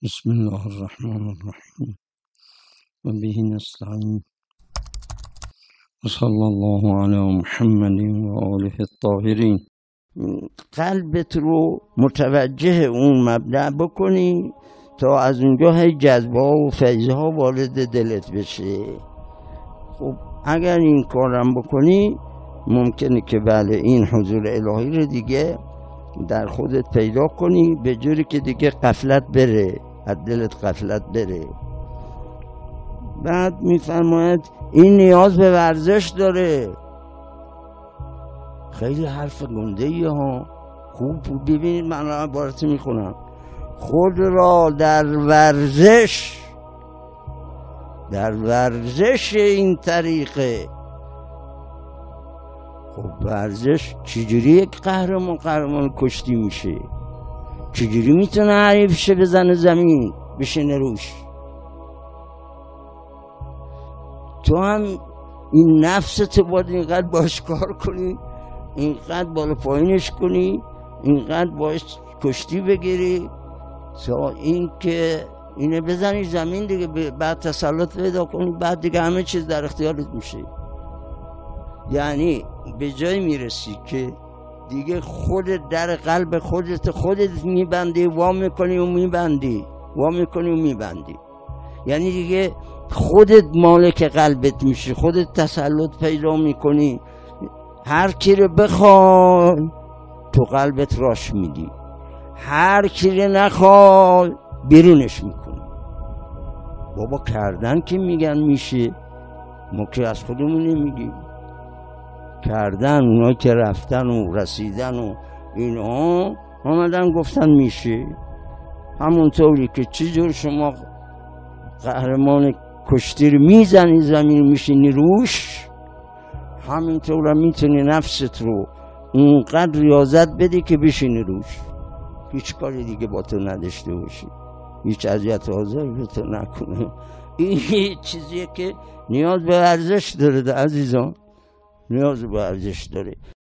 بسم الله الرحمن الرحیم و به نستعین و صلی الله علی محمد و آله الطاهرین. قلبت رو متوجه اون مبدأ بکنی تا از اونجا جذبه و فیضها وارد دلت بشه. خب اگر این کارم بکنی ممکنه که بله این حضور الهی رو دیگه در خودت پیدا کنی، به جوری که دیگه غفلت بره، از دلت غفلت بره. بعد میفرماید این نیاز به ورزش داره. خیلی حرف گنده ای ها. خوب ببینید من عبارت میخونم: خود را در ورزش این طریقه. خب ورزش چجوری یک قهرمان کشتی میشه؟ چجوری میتونه حریفش بزنه زمین بشینه روش؟ تو هم این نفست باید اینقدر باش کار کنی، اینقدر بالا پایینش کنی، اینقدر باش کشتی بگیری تا این که اینه بزنی زمین دیگه، بعد تسلط پیدا کنی، بعد دیگه همه چیز در اختیارت میشه. یعنی به جای میرسی که دیگه خودت در قلب خودت میبندی، وام میکنی و میبندی. یعنی دیگه خودت مالک قلبت میشی، خودت تسلط پیدا میکنی. هر کی رو بخوای تو قلبت راش میدی، هر کی رو نخوای بیرونش میکنی. بابا کردن که میگن میشه، ما که از خودمون نمیگیم. کردن اونا که رفتن و رسیدن و اینا آمدن گفتن میشه. همونطوری که چجور شما قهرمان کشتی رو میزنی زمین میشینی روش، همینطور هم میتونی نفست رو اونقدر ریاضت بدی که بشینی روش، هیچ کاری دیگه با تو نداشته باشی، هیچ اذیت و آزاری به تو نکنه. این چیزیه که نیاز به ورزش داره عزیزان، نیاز به ورزش داره.